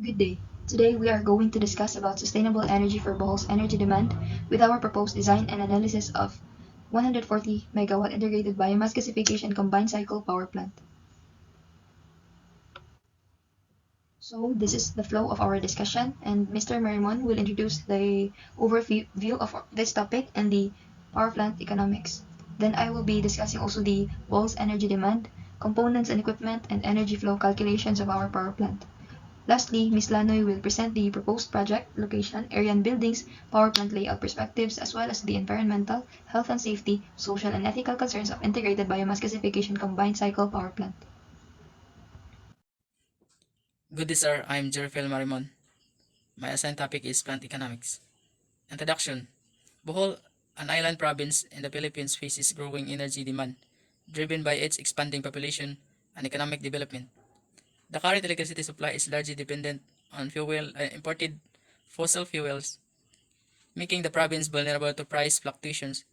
Good day. Today we are going to discuss about sustainable energy for Bohol's energy demand with our proposed design and analysis of 140 megawatt integrated biomass gasification combined cycle power plant. So this is the flow of our discussion, and Mr. Marimon will introduce the overview of this topic and the power plant economics. Then I will be discussing also the Bohol's energy demand, components and equipment, and energy flow calculations of our power plant. Lastly, Ms. Lanoy will present the proposed project, location, area and buildings, power plant layout perspectives, as well as the environmental, health and safety, social and ethical concerns of integrated biomass gasification combined cycle power plant. Good day, sir. I'm Jerfel Marimon. My assigned topic is plant economics. Introduction. Bohol, an island province in the Philippines, faces growing energy demand, driven by its expanding population and economic development. The current electricity supply is largely dependent on imported fossil fuels, making the province vulnerable to price fluctuations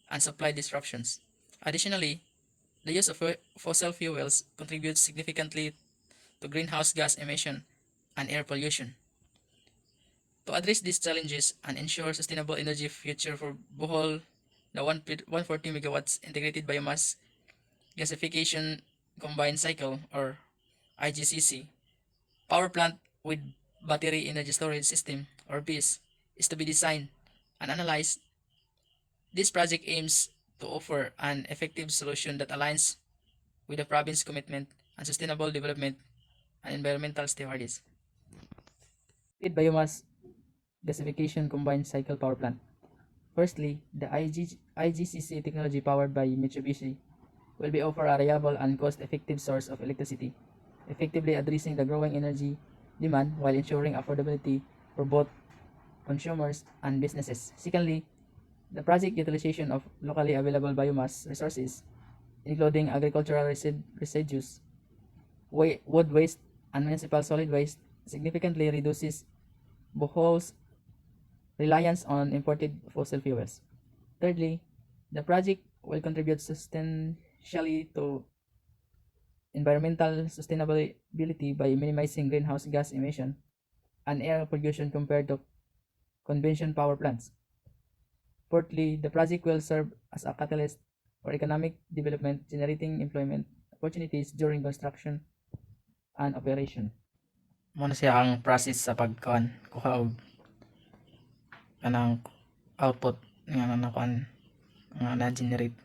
and supply disruptions. Additionally, the use of fossil fuels contributes significantly to greenhouse gas emission and air pollution. To address these challenges and ensure sustainable energy future for Bohol, the 140 megawatts integrated biomass gasification combined cycle or IGCC power plant with battery energy storage system or BESS is to be designed and analyzed. This project aims to offer an effective solution that aligns with the province's commitment and sustainable development and environmental stewardship. Biomass gasification combined cycle power plant. Firstly, the IGCC technology powered by Mitsubishi will be offer a reliable and cost-effective source of electricity, effectively addressing the growing energy demand while ensuring affordability for both consumers and businesses. Secondly, the project utilization of locally available biomass resources, including agricultural residues, wood waste, and municipal solid waste, significantly reduces Bohol's reliance on imported fossil fuels. Thirdly, the project will contribute substantially to environmental sustainability by minimizing greenhouse gas emission and air pollution compared to conventional power plants. Fourthly, the project will serve as a catalyst for economic development, generating employment opportunities during construction and operation. Muna siya ang process sa kuha og kanang output nga nakuan nga na-generate.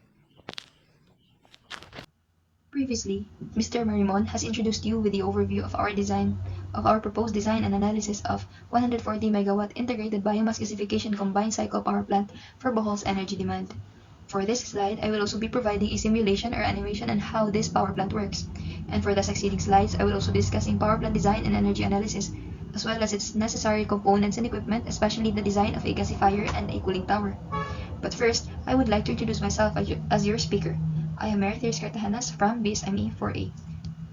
Previously, Mr. Marimon has introduced you with the overview of our proposed design and analysis of 140 megawatt integrated biomass gasification combined cycle power plant for Bohol's energy demand. For this slide, I will also be providing a simulation or animation on how this power plant works. And for the succeeding slides, I will also be discussing power plant design and energy analysis, as well as its necessary components and equipment, especially the design of a gasifier and a cooling tower. But first, I would like to introduce myself as your speaker. I am Mercedes Cartagenas from BSME 4A.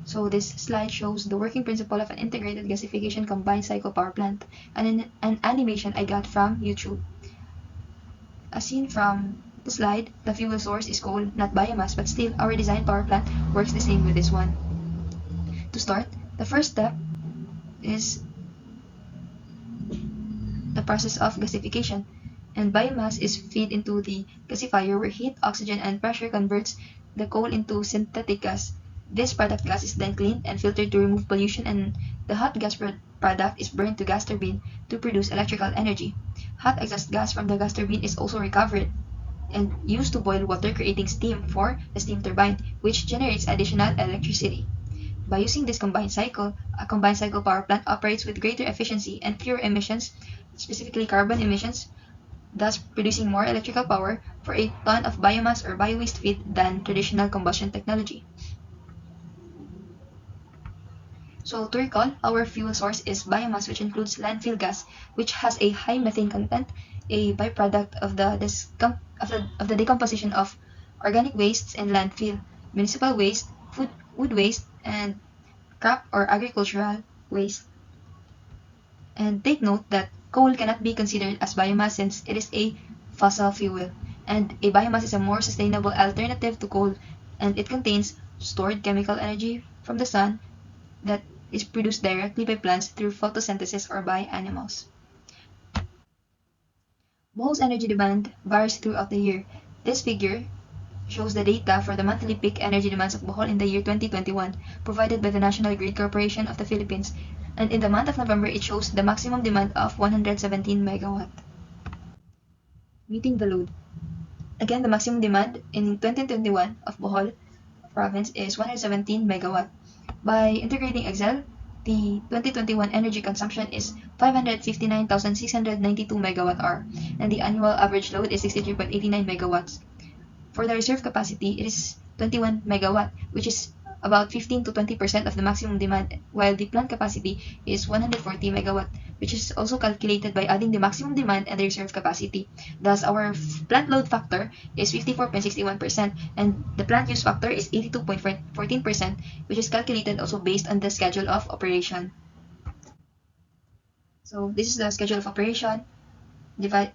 So this slide shows the working principle of an integrated gasification combined cycle power plant, and an animation I got from YouTube. As seen from the slide, the fuel source is coal, not biomass, but still our design power plant works the same with this one. To start, the first step is the process of gasification, and biomass is fed into the gasifier where heat, oxygen, and pressure converts the coal into synthetic gas. This product gas is then cleaned and filtered to remove pollution, and the hot gas product is burned to gas turbine to produce electrical energy. Hot exhaust gas from the gas turbine is also recovered and used to boil water, creating steam for the steam turbine, which generates additional electricity. By using this combined cycle, a combined cycle power plant operates with greater efficiency and fewer emissions, specifically carbon emissions, thus producing more electrical power for a ton of biomass or biowaste feed than traditional combustion technology. So to recall, our fuel source is biomass, which includes landfill gas, which has a high methane content, a byproduct of the decomposition of organic wastes in landfill, municipal waste, wood waste, and crop or agricultural waste. And take note that coal cannot be considered as biomass since it is a fossil fuel, and a biomass is a more sustainable alternative to coal, and it contains stored chemical energy from the sun that is produced directly by plants through photosynthesis or by animals. Bohol's energy demand varies throughout the year. This figure shows the data for the monthly peak energy demands of Bohol in the year 2021, provided by the National Grid Corporation of the Philippines, and in the month of November it shows the maximum demand of 117 megawatt. Meeting the load. Again, the maximum demand in 2021 of Bohol province is 117 megawatt. By integrating Excel, the 2021 energy consumption is 559,692 megawatt hour, and the annual average load is 63.89 megawatts. For the reserve capacity, it is 21 megawatt, which is about 15 to 20% of the maximum demand, while the plant capacity is 140 megawatt, which is also calculated by adding the maximum demand and the reserve capacity. Thus, our plant load factor is 54.61%, and the plant use factor is 82.14%, which is calculated also based on the schedule of operation. So this is the schedule of operation, divide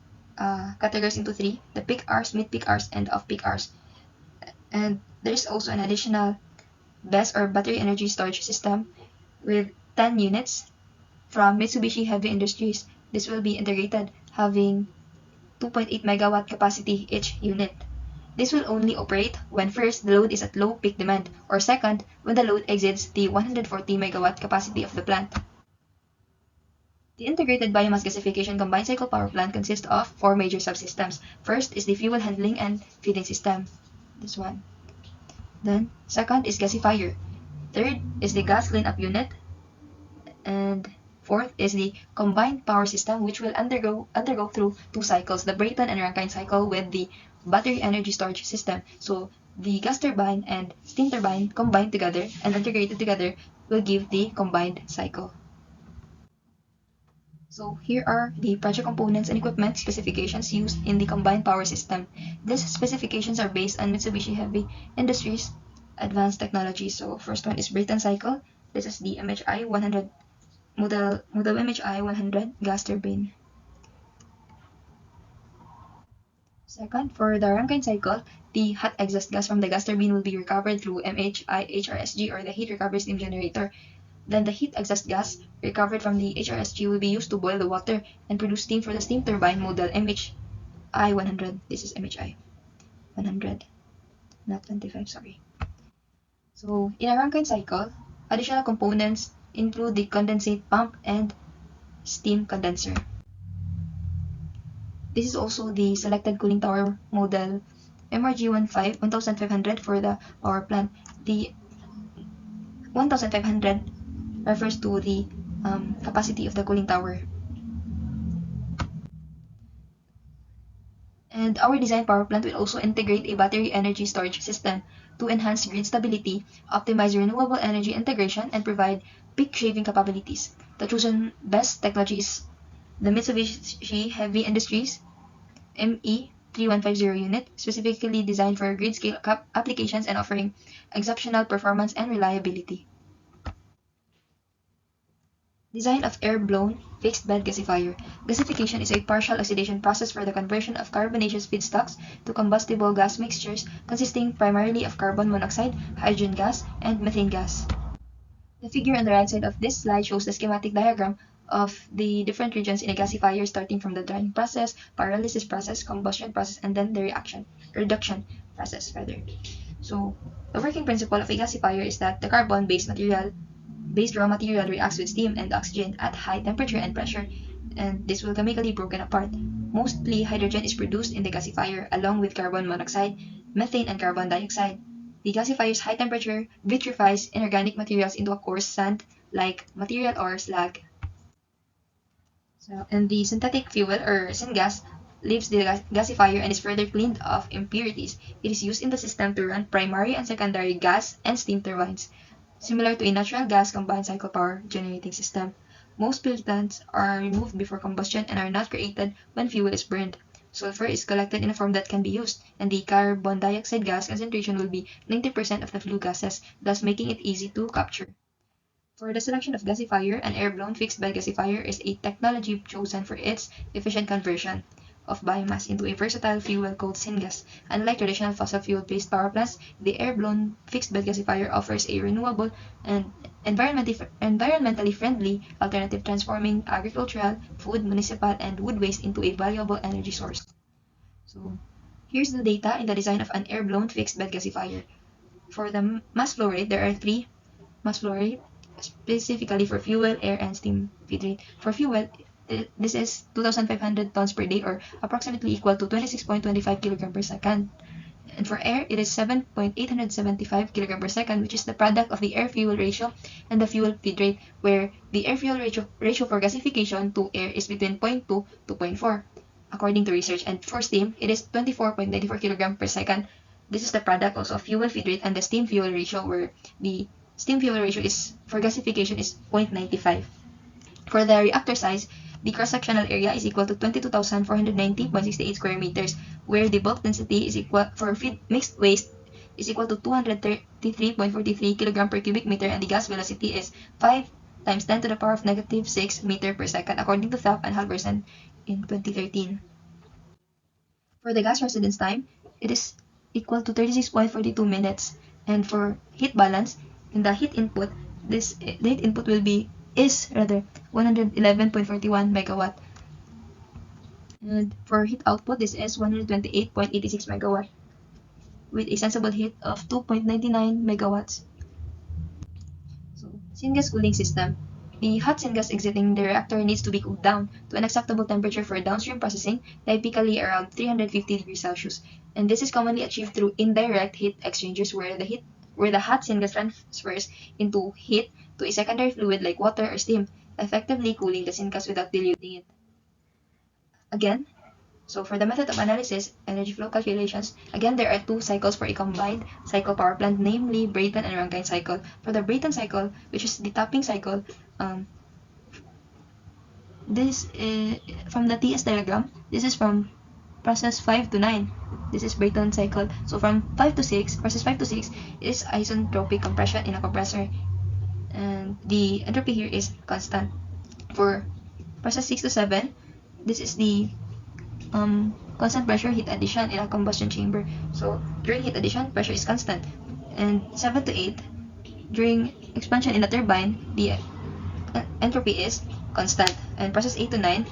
categories into three: the peak hours, mid-peak hours, and off-peak hours. And there's also an additional BESS or battery energy storage system with 10 units from Mitsubishi Heavy Industries. This will be integrated, having 2.8 megawatt capacity each unit. This will only operate when first the load is at low peak demand, or second, when the load exceeds the 140 megawatt capacity of the plant. The integrated biomass gasification combined cycle power plant consists of four major subsystems. First is the fuel handling and feeding system. This one. Then, second is gasifier. Third is the gas cleanup unit. And fourth is the combined power system, which will undergo through two cycles, the Brayton and Rankine cycle with the battery energy storage system. So the gas turbine and steam turbine combined together and integrated together will give the combined cycle. So here are the project components and equipment specifications used in the combined power system. These specifications are based on Mitsubishi Heavy Industries advanced technology. So first one is Brayton cycle. This is the MHI 100 model MHI 100 gas turbine. Second, for the Rankine cycle, the hot exhaust gas from the gas turbine will be recovered through MHI HRSG, or the heat recovery steam generator. Then the heat exhaust gas recovered from the HRSG will be used to boil the water and produce steam for the steam turbine model MHI 100. This is MHI 100, not 25, sorry. So in a Rankine cycle, additional components include the condensate pump and steam condenser. This is also the selected cooling tower model MRG 1500 for the power plant. The 1500 refers to the capacity of the cooling tower. And our design power plant will also integrate a battery energy storage system to enhance grid stability, optimize renewable energy integration, and provide peak shaving capabilities. The chosen best technology is the Mitsubishi Heavy Industries ME3150 unit, specifically designed for grid scale applications and offering exceptional performance and reliability. Design of air-blown fixed bed gasifier. Gasification is a partial oxidation process for the conversion of carbonaceous feedstocks to combustible gas mixtures consisting primarily of carbon monoxide, hydrogen gas, and methane gas. The figure on the right side of this slide shows the schematic diagram of the different regions in a gasifier, starting from the drying process, pyrolysis process, combustion process, and then the reduction process rather. So the working principle of a gasifier is that the carbon-based raw material reacts with steam and oxygen at high temperature and pressure, and this will chemically broken apart. Mostly hydrogen is produced in the gasifier along with carbon monoxide, methane, and carbon dioxide. The gasifier's high temperature vitrifies inorganic materials into a coarse sand-like material or slag. So, and the synthetic fuel or syngas leaves the gasifier and is further cleaned of impurities. It is used in the system to run primary and secondary gas and steam turbines, similar to a natural gas combined cycle power generating system. Most pollutants are removed before combustion and are not created when fuel is burned. Sulfur is collected in a form that can be used, and the carbon dioxide gas concentration will be 90% of the flue gases, thus making it easy to capture. For the selection of gasifier, an air-blown fixed bed gasifier is a technology chosen for its efficient conversion. of biomass into a versatile fuel called syngas. Unlike traditional fossil fuel-based power plants, the air-blown fixed-bed gasifier offers a renewable and environmentally friendly alternative, transforming agricultural, food, municipal, and wood waste into a valuable energy source. So here's the data in the design of an air-blown fixed-bed gasifier. For the mass flow rate, there are three mass flow rate specifically for fuel, air, and steam feed rate. For fuel, this is 2,500 tons per day, or approximately equal to 26.25 kilogram per second. And for air, it is 7.875 kilogram per second, which is the product of the air-fuel ratio and the fuel feed rate, where the air-fuel ratio for gasification to air is between 0.2 to 0.4, according to research. And for steam, it is 24.94 kilogram per second. This is the product also of fuel feed rate and the steam fuel ratio, where the steam fuel ratio is for gasification is 0.95. For the reactor size, the cross-sectional area is equal to 22,490.68 square meters, where the bulk density is equal for feed mixed waste is equal to 233.43 kilogram per cubic meter, and the gas velocity is 5 times 10 to the power of negative 6 meter per second, according to Thorpe and Halverson in 2013. For the gas residence time, it is equal to 36.42 minutes. And for heat balance, in the heat input, the heat input is 111.41 megawatt. And for heat output, this is 128.86 megawatt with a sensible heat of 2.99 megawatts. So, syngas cooling system. The hot syngas exiting the reactor needs to be cooled down to an acceptable temperature for downstream processing, typically around 350 degrees Celsius. And this is commonly achieved through indirect heat exchangers, where the hot syngas transfers into heat to a secondary fluid like water or steam, effectively cooling the syngas without diluting it. Again, so for the method of analysis, energy flow calculations, again there are two cycles for a combined cycle power plant, namely Brayton and Rankine cycle. For the Brayton cycle, which is the topping cycle, this is from the TS diagram. This is from process 5 to 9. This is Brayton cycle. So from 5 to 6, process 5 to 6 is isentropic compression in a compressor, and the entropy here is constant. For process 6 to 7, this is the constant pressure heat addition in a combustion chamber. So during heat addition, pressure is constant. And 7 to 8, during expansion in a turbine, the entropy is constant. And process 8 to 9,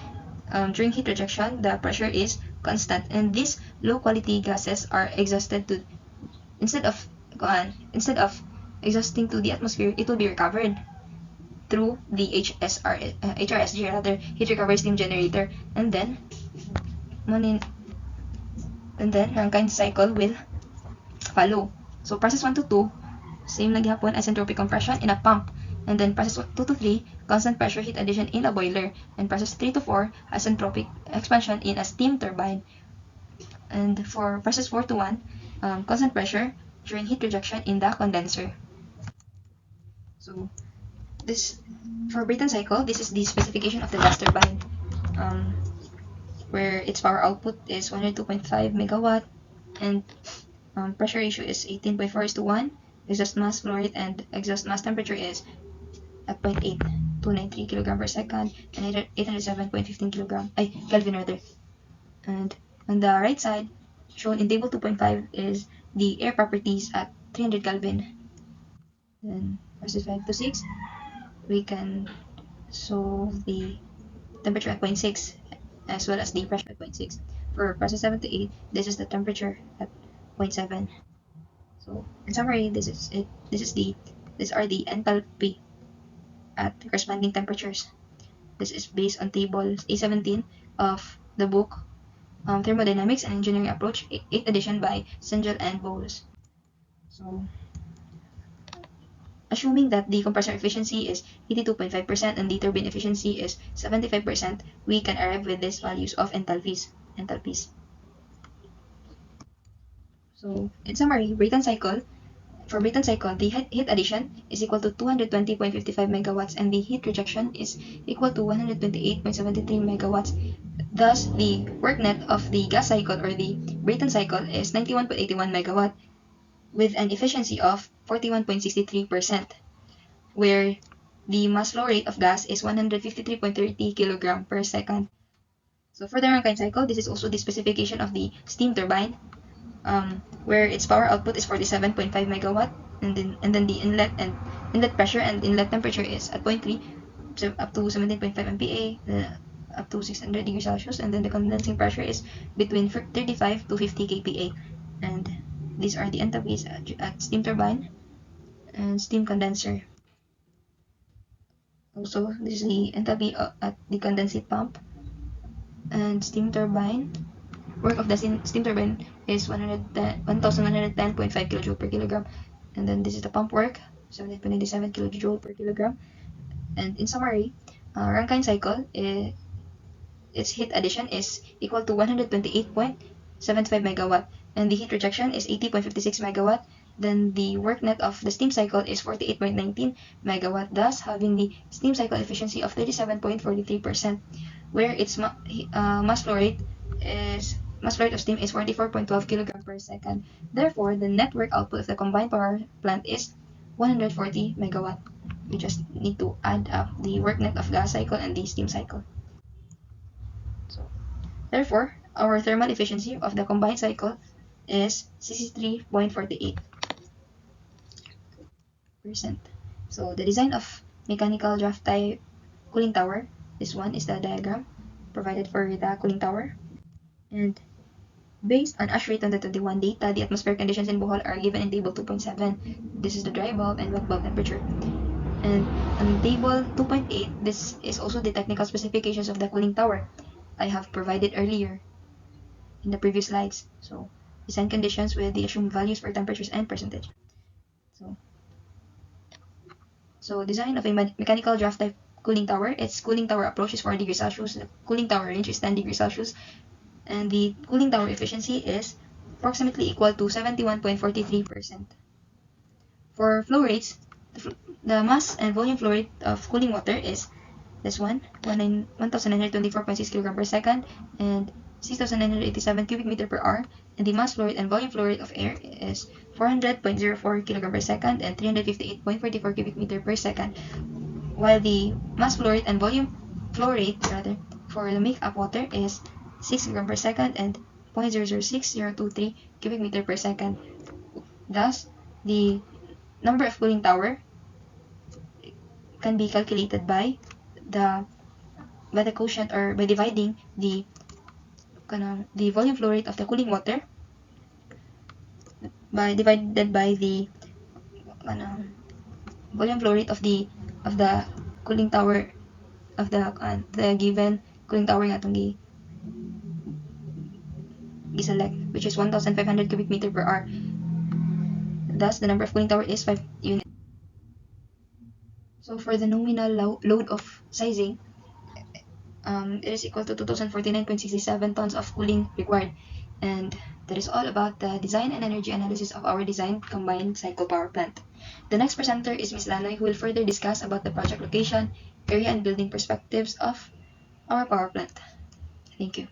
during heat rejection, the pressure is constant. And these low quality gases are exhausted to, instead of exhausting to the atmosphere, it will be recovered through the HRSG, rather, heat recovery steam generator. And then Rankine cycle will follow. So process 1 to 2, same lang gihapon, isentropic compression in a pump. And then process 2 to 3, constant pressure heat addition in a boiler. And process 3 to 4, isentropic expansion in a steam turbine. And for process 4 to 1, constant pressure during heat rejection in the condenser. So this, for Brayton cycle, this is the specification of the gas turbine, where its power output is 102.5 megawatt, and pressure ratio is 18.4:1, exhaust mass flow rate and exhaust mass temperature is at 0.8293 kilogram per second and 807.15 Kelvin rather. And on the right side, shown in table 2.5, is the air properties at 300 Kelvin. Then process 5 to 6, we can solve the temperature at 0.6 as well as the pressure at 0.6. For process 7 to 8, this is the temperature at 0.7. So in summary, these are the enthalpy at corresponding temperatures. This is based on table A17 of the book Thermodynamics and Engineering Approach, 8th edition by Sengel and Bowles. So assuming that the compressor efficiency is 82.5% and the turbine efficiency is 75%, we can arrive with these values of enthalpies. So in summary, for Brayton cycle, the heat addition is equal to 220.55 megawatts and the heat rejection is equal to 128.73 megawatts. Thus, the work net of the gas cycle or the Brayton cycle is 91.81 megawatt with an efficiency of 41.63%, where the mass flow rate of gas is 153.30 kilogram per second. So for the Rankine cycle, this is also the specification of the steam turbine, where its power output is 47.5 megawatt, and then the inlet pressure and inlet temperature is at point 3 up to 17.5 MPa, up to 600 degrees Celsius, and then the condensing pressure is between 35 to 50 kPa. And these are the enthalpies at steam turbine and steam condenser. Also, this is the enthalpy at the condensate pump and steam turbine. Work of the steam turbine is 1110.5 kilojoule per kilogram. And then this is the pump work, 17.97 kilojoule per kilogram. And in summary, Rankine cycle, its heat addition is equal to 128.75 megawatt, and the heat rejection is 80.56 megawatt. Then the work net of the steam cycle is 48.19 megawatt, thus having the steam cycle efficiency of 37.43%, where its mass flow rate of steam is 44.12 kilogram per second. Therefore, the network output of the combined power plant is 140 megawatt. We just need to add up the work net of gas cycle and the steam cycle. So, therefore, our thermal efficiency of the combined cycle is 63.48%. So the design of mechanical draft type cooling tower, this one is the diagram provided for the cooling tower. And based on ASH rate 2021 data, the atmospheric conditions in Bohol are given in table 2.7. This is the dry bulb and wet bulb temperature. And on table 2.8, this is also the technical specifications of the cooling tower I have provided earlier in the previous slides. So design conditions with the assumed values for temperatures and percentage. So, design of a mechanical draft type cooling tower. Its cooling tower approach is 4 degrees Celsius. The cooling tower range is 10 degrees Celsius. And the cooling tower efficiency is approximately equal to 71.43%. For flow rates, the mass and volume flow rate of cooling water is this one, 1,924.6 kg per second and 6,987 cubic meter per hour. And the mass flow rate and volume flow rate of air is 400.04 kg per second and 358.44 cubic meter per second. While the mass flow rate and volume flow rate for the make-up water is 6 kg per second and 0.006023 cubic meter per second. Thus, the number of cooling tower can be calculated by the quotient, or by dividing the volume flow rate of the cooling water divided by the volume flow rate of the cooling tower of the given cooling tower nga itong giselect, which is 1,500 cubic meter per hour. Thus, the number of cooling tower is 5 units. So for the nominal load of sizing, it is equal to 2,049.67 tons of cooling required. And that is all about the design and energy analysis of our design combined cycle power plant. The next presenter is Ms. Lanoy, who will further discuss about the project location, area, and building perspectives of our power plant. Thank you.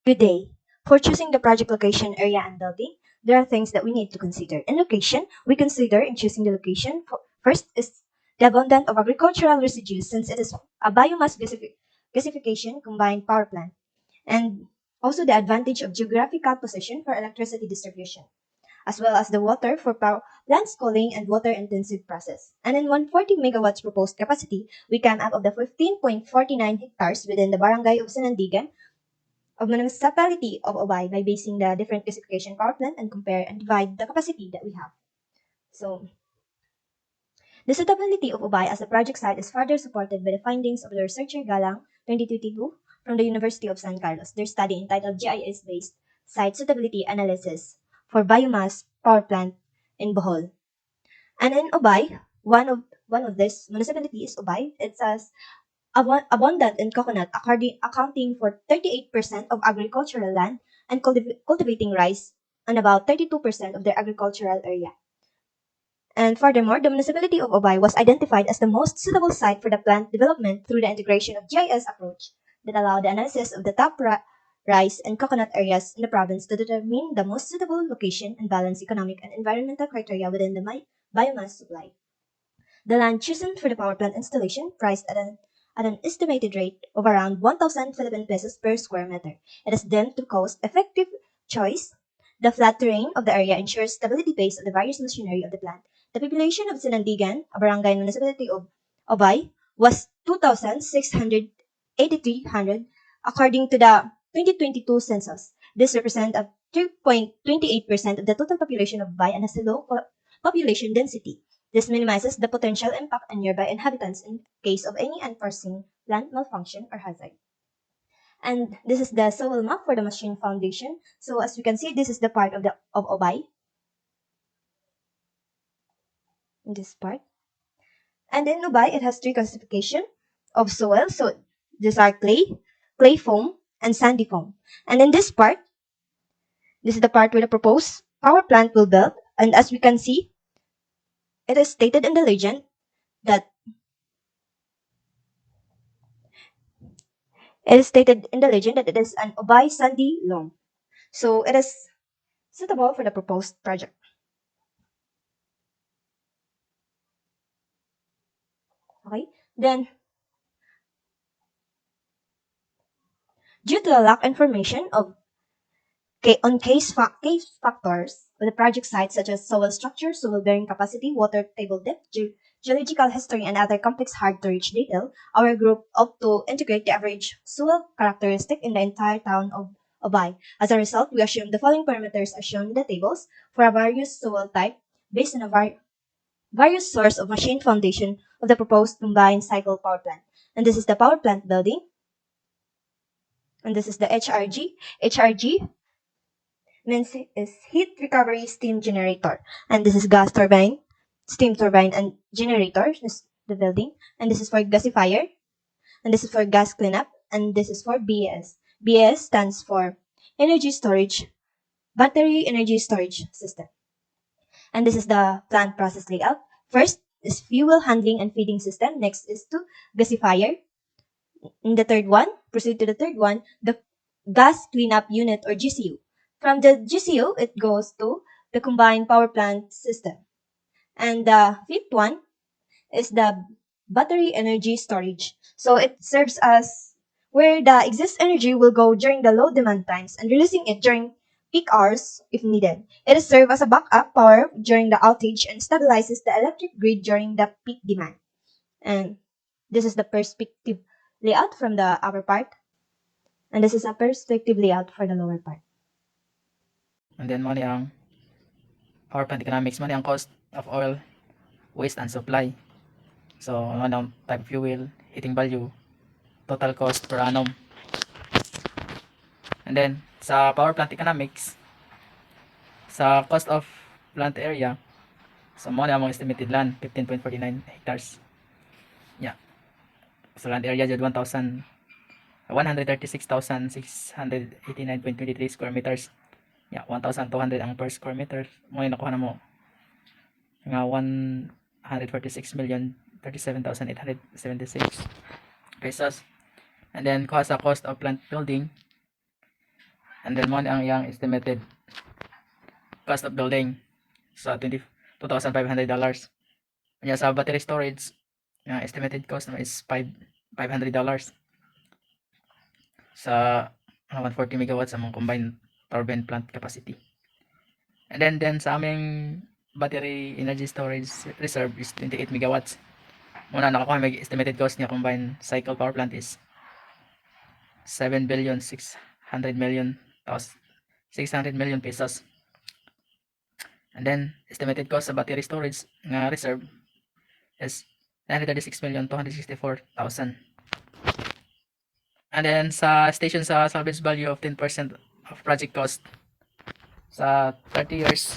Good day. For choosing the project location, area, and building, there are things that we need to consider. In location, we consider in choosing the location, first is the abundance of agricultural residues, since it is a biomass gasification combined power plant, and also the advantage of geographical position for electricity distribution, as well as the water for power plants cooling and water intensive process. And in 140 megawatts proposed capacity, we came up of the 15.49 hectares within the barangay of Sanandigan of municipality of Obay by basing the different gasification power plant and compare and divide the capacity that we have. So, the suitability of Obay as a project site is further supported by the findings of the researcher Galang 2022 from the University of San Carlos. Their study entitled GIS-based site suitability analysis for biomass power plant in Bohol. And in Obay, one of this municipality is Obay. It says abundant in coconut, accounting for 38% of agricultural land and cultivating rice and about 32% of their agricultural area. And furthermore, the municipality of Obay was identified as the most suitable site for the plant development through the integration of GIS approach that allowed the analysis of the top rice and coconut areas in the province to determine the most suitable location and balance economic and environmental criteria within the biomass supply. The land chosen for the power plant installation, priced at at an estimated rate of around 1,000 Philippine pesos per square meter. It is deemed to cost-effective choice. The flat terrain of the area ensures stability based on the various machinery of the plant. The population of Sinandigan, a barangay municipality of Obay, was 2,683 according to the 2022 census. This represents a 3.28% of the total population of Obay and has a low population density. This minimizes the potential impact on nearby inhabitants in case of any unforeseen plant malfunction or hazard. And this is the soil map for the machine foundation. So as we can see, this is the part of Obay. In this part. And in Obay, it has three classification of soil. So these are clay foam, and sandy foam. And in this part, this is the part where the proposed power plant will build. And as we can see, it is stated in the legend that it is an Obay sandy loam. So it is suitable for the proposed project. Okay. Then, due to the lack information on case factors of the project site such as soil structure, soil bearing capacity, water table depth, geological history, and other complex hard to reach detail, our group opted to integrate the average soil characteristic in the entire town of Obay. As a result, we assume the following parameters are shown in the tables for a various soil type based on a various source of machine foundation of the proposed combined cycle power plant. And this is the power plant building. And this is the HRG. HRG means is heat recovery steam generator. And this is gas turbine, steam turbine, and generator. This is the building. And this is for gasifier. And this is for gas cleanup. And this is for BS. BS stands for energy storage, battery energy storage system. And this is the plant process layout. First is fuel handling and feeding system. Next is to gasifier. In the third one, proceed to the third one, the gas cleanup unit or GCU. From the GCU, it goes to the combined power plant system. And the fifth one is the battery energy storage. So it serves as where the excess energy will go during the low demand times and releasing it during peak hours if needed. It is served as a backup power during the outage and stabilizes the electric grid during the peak demand. And this is the perspective layout from the upper part. And this is a perspective layout for the lower part. And then money ang power plant economics, money ang cost of oil, waste and supply. So money ang type of fuel, heating value, total cost per annum. And then sa power plant economics, sa cost of plant area, so money ang estimated land 15.49 hectares. Yeah. So land area jud 136,689.23 square meters. Yeah, 1,200 ang per square meter. Mo nakuha na mo nga 146,037,876 pesos. And then kuha sa cost of plant building. And then mo ang iyang estimated cost of building sa $2,500. Kanya sa battery storage, estimated cost naman is $500 sa 140 megawatts ang combined turbine plant capacity. And then sa aming battery energy storage reserve is 28 megawatts. Muna nakakuha may estimated cost niya combined cycle power plant is 7,600,000,000 pesos. And then estimated cost sa battery storage nga reserve is 936,264,000. And then sa station sa salvage value of 10% of project cost sa 30 years.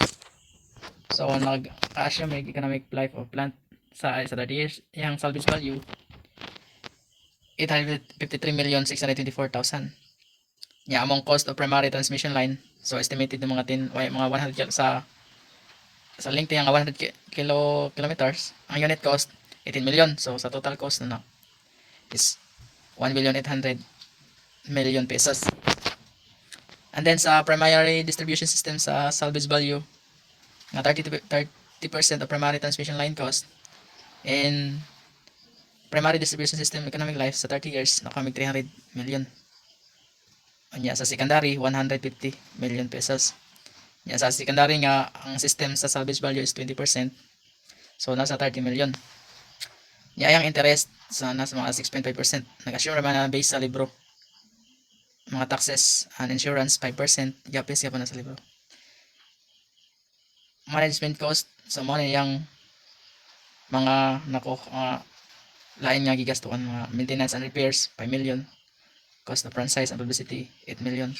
So nag-assume may economic life of plant sa 30 years, yung salvage value 853,624,000. Yeah, among cost of primary transmission line, so estimated ng mga 100 sa length niya nga 100 kilometers, ang unit cost 18 million. So sa total cost na is 1,800,000,000 pesos. And then sa primary distribution system sa salvage value nga 30% of primary transmission line cost and primary distribution system economic life sa 30 years nakamig 300 million. Anya sa secondary 150 million pesos. Nya sa secondary nga ang system sa salvage value is 20%. So nasa 30 million. Nya ang interest sa nasa mga 6.5%. Nag-assume naman na base sa libro. Mga taxes and insurance 5%. Yapis ka pa na sa libro. Management cost so mo yung mga lain nga gigastuan mga maintenance and repairs 5 million. Cost of franchise and publicity 8 million.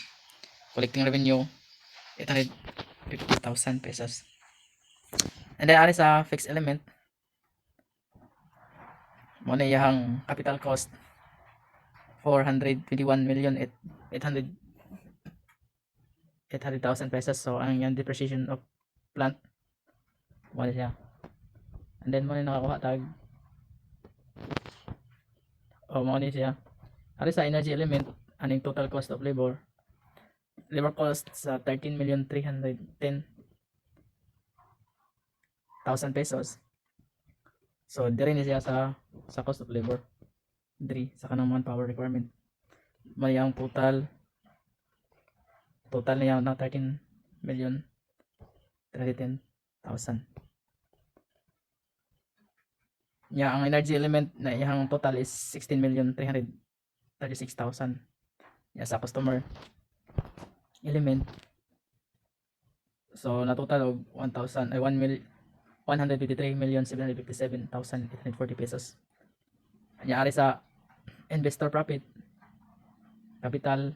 Collecting revenue 850,000 pesos. And then ari sa fixed element mo na yung capital cost 421 million 800,000 pesos. So ang yung depreciation of plant mo na siya. And then mo na nakakuha tag mo na siya. Ari sa energy element aning total cost of labor cost sa 13,310,000 pesos. So dire ni siya sa cost of labor. Dire sa kanang manpower requirement. May ang total niya na 13,310,000. Nya ang energy element na iyang total is 16,336,000. Nya sa customer element so na total og 153,757,840 pesos. Nya ari sa investor profit capital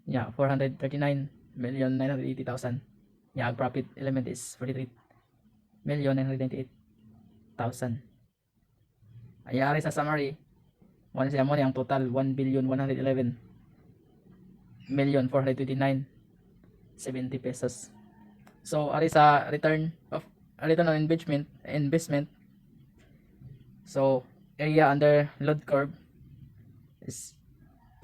nya 439,980,000. Nya ang profit element is 43,998,000. Nya ari sa summary mo siya mo ang total 1,111,429,70 pesos. So ari sa return on investment so area under load curve is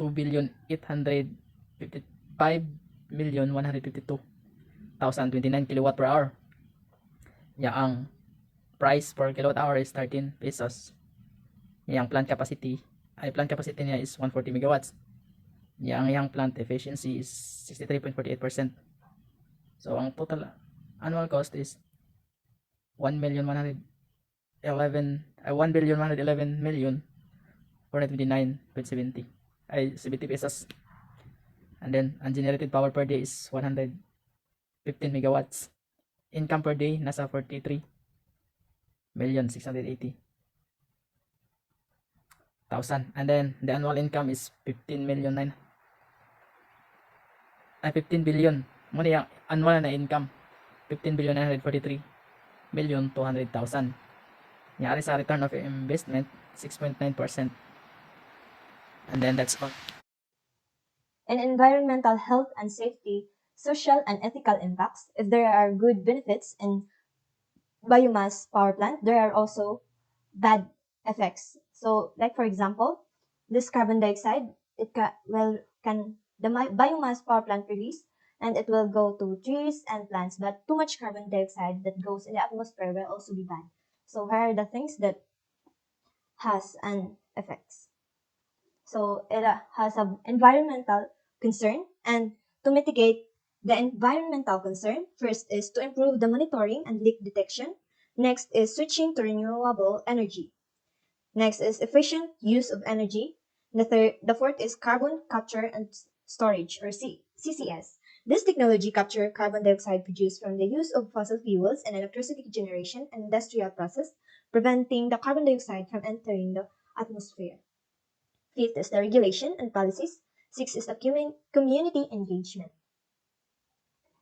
2,855,152,029 kilowatt per hour. Ang price per kilowatt hour is 13 pesos. Yang plant capacity niya is 140 megawatts. Yang plant efficiency is 63.48%. So ang total annual cost is 1,111,429.70 70 pesos. And then ang generated power per day is 115 megawatts. Income per day nasa 43,680,000. And then the annual income is 15 billion. Mo yung annual na income 15,943,200,000. Nyari sa return of investment 6.9%. And then that's all. In environmental health and safety, social and ethical impacts, if there are good benefits in biomass power plant, there are also bad effects. So, like for example, this carbon dioxide, the biomass power plant release, and it will go to trees and plants. But too much carbon dioxide that goes in the atmosphere will also be bad. So, here are the things that has an effects. So, it has an environmental concern, and to mitigate the environmental concern, first is to improve the monitoring and leak detection. Next is switching to renewable energy. Next is efficient use of energy. The fourth is carbon capture and storage, or CCS. This technology captures carbon dioxide produced from the use of fossil fuels in electricity generation and industrial process, preventing the carbon dioxide from entering the atmosphere. Fifth is the regulation and policies. Sixth is the community engagement.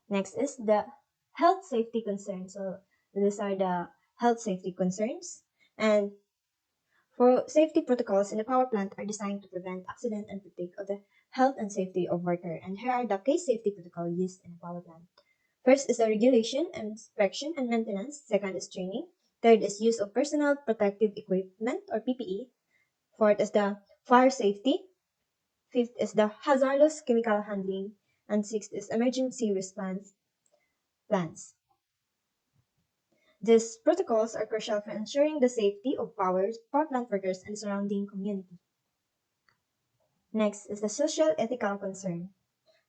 Next is the health safety concerns. So these are the health safety concerns. And for safety protocols in the power plant are designed to prevent accident and protect of the health and safety of worker. And here are the case safety protocol used in the power plant. First is the regulation, inspection, and maintenance. Second is training. Third is use of personal protective equipment, or PPE. Fourth is the fire safety. Fifth is the hazardous chemical handling. And sixth is emergency response plans. These protocols are crucial for ensuring the safety of power plant workers and the surrounding community. Next is the social ethical concern.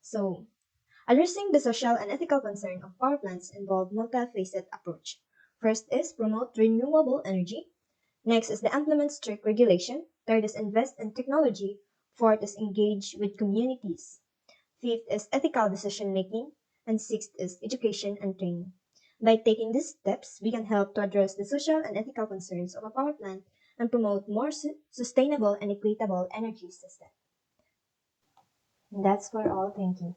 So, addressing the social and ethical concern of power plants involve multifaceted approach. First is promote renewable energy. Next is the implement strict regulation. Third is invest in technology. Fourth is engage with communities. Fifth is ethical decision making. And sixth is education and training. By taking these steps, we can help to address the social and ethical concerns of a power plant and promote more sustainable and equitable energy system. And that's for all. Thank you.